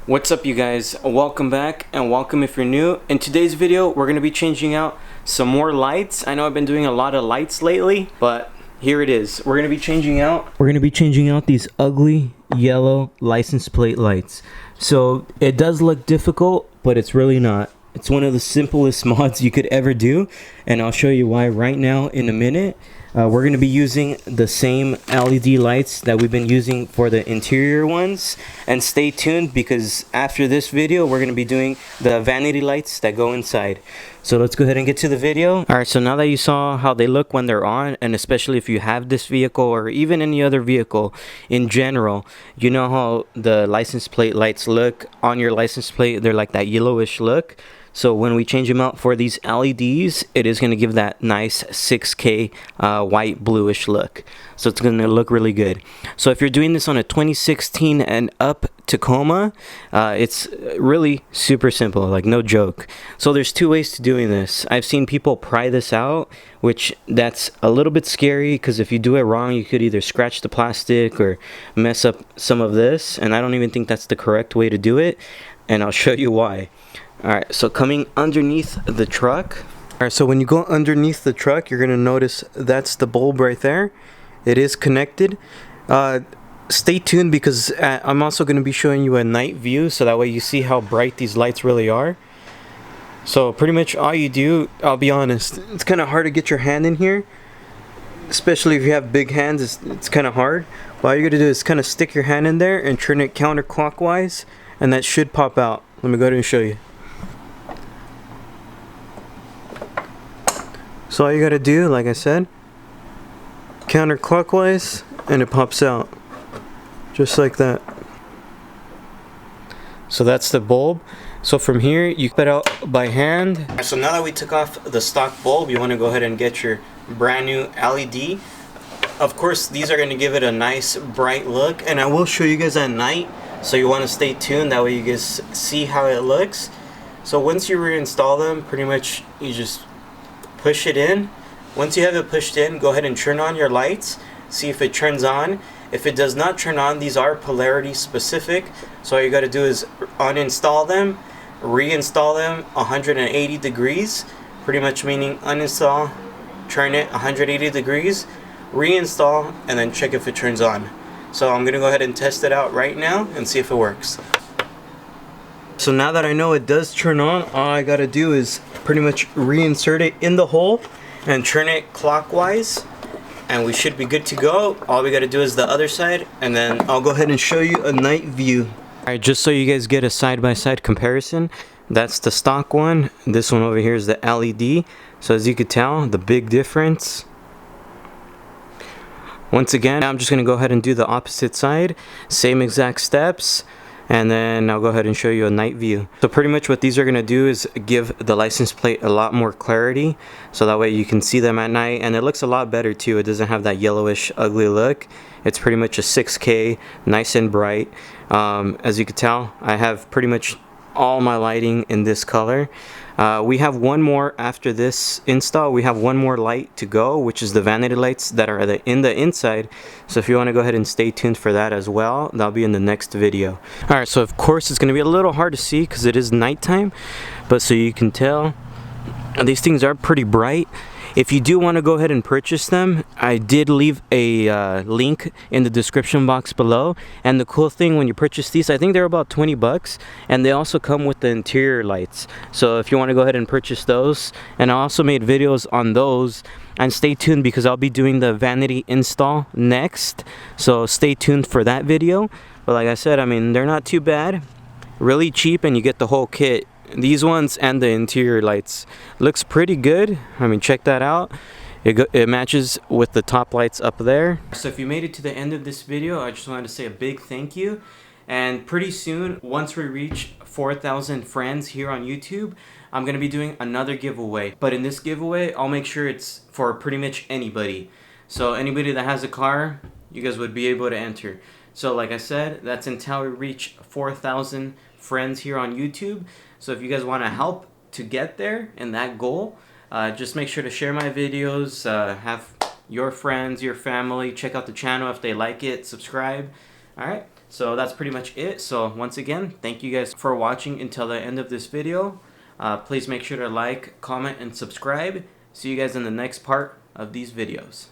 What's up, you guys? Welcome back, and welcome if you're new. In today's video, we're going to be changing out some more lights. I know I've been doing a lot of lights lately, but here it is. We're going to be changing out these ugly yellow license plate lights. So it does look difficult, but it's really not. It's one of the simplest mods you could ever do, and I'll show you why right now in a minute. We're going to be using the same LED lights that we've been using for the interior ones, and stay tuned because after this video we're going to be doing the vanity lights that go inside. So let's go ahead and get to the video. Alright, so now that you saw how they look when they're on, and especially if you have this vehicle or even any other vehicle in general, you know how the license plate lights look on your license plate. They're like that yellowish look. So when we change them out for these LEDs, it is going to give that nice 6K white bluish look. So it's going to look really good. So if you're doing this on a 2016 and up Tacoma, it's really super simple, like no joke. So there's two ways to doing this. I've seen people pry this out, which that's a little bit scary because if you do it wrong, you could either scratch the plastic or mess up some of this. And I don't even think that's the correct way to do it. And I'll show you why. Alright, so coming underneath the truck. Alright, so when you go underneath the truck, you're going to notice that's the bulb right there. It is connected. Stay tuned because I'm also going to be showing you a night view so that way you see how bright these lights really are. So pretty much all you do, I'll be honest, it's kind of hard to get your hand in here. Especially if you have big hands, it's kind of hard. But all you're going to do is kind of stick your hand in there and turn it counterclockwise, and that should pop out. Let me go ahead and show you. So all you gotta do, like I said, counterclockwise, and it pops out. Just like that. So that's the bulb. So from here, you put it out by hand. So now that we took off the stock bulb, you wanna go ahead and get your brand new LED. Of course, these are gonna give it a nice bright look, and I will show you guys at night. So you wanna stay tuned, that way you guys see how it looks. So once you reinstall them, pretty much you just push it in. Once you have it pushed in, go ahead and turn on your lights. See if it turns on. If it does not turn on, these are polarity specific. So all you got to do is uninstall them, reinstall them 180 degrees. Pretty much meaning uninstall, turn it 180 degrees, reinstall, and then check if it turns on. So I'm going to go ahead and test it out right now and see if it works. So now that I know it does turn on, all I gotta do is pretty much reinsert it in the hole and turn it clockwise, and we should be good to go. All we gotta do is the other side, and then I'll go ahead and show you a night view. Alright, just so you guys get a side-by-side comparison, that's the stock one. This one over here is the LED. So as you could tell, the big difference. Once again, I'm just gonna go ahead and do the opposite side. Same exact steps. And then I'll go ahead and show you a night view. So pretty much what these are going to do is give the license plate a lot more clarity, so that way you can see them at night, and it looks a lot better too. It doesn't have that yellowish ugly look. It's pretty much a 6K, nice and bright. As you can tell, I have pretty much all my lighting in this color. We have one more after this install. We have one more light to go, which is the vanity lights that are in the inside. So if you want to go ahead and stay tuned for that as well, that'll be in the next video. Alright, so of course it's going to be a little hard to see because it is nighttime, but so you can tell, these things are pretty bright. If you do want to go ahead and purchase them, I did leave a link in the description box below. And the cool thing when you purchase these, I think they're about 20 bucks, and they also come with the interior lights. So if you want to go ahead and purchase those, and I also made videos on those, and stay tuned because I'll be doing the vanity install next. So stay tuned for that video. But like I said, I mean, they're not too bad. Really cheap, and you get the whole kit. These ones and the interior lights looks pretty good. I mean, check that out. It matches with the top lights up there. So if you made it to the end of this video, I just wanted to say a big thank you. And pretty soon, once we reach 4,000 friends here on YouTube, I'm going to be doing another giveaway. But in this giveaway, I'll make sure it's for pretty much anybody. So anybody that has a car, you guys would be able to enter. So like I said, that's until we reach 4,000 friends here on YouTube. So if you guys want to help to get there and that goal, just make sure to share my videos, have your friends, your family check out the channel if they like it, subscribe. Alright, So that's pretty much it. So once again, thank you guys for watching until the end of this video. Please make sure to like, comment, and subscribe. See you guys in the next part of these videos.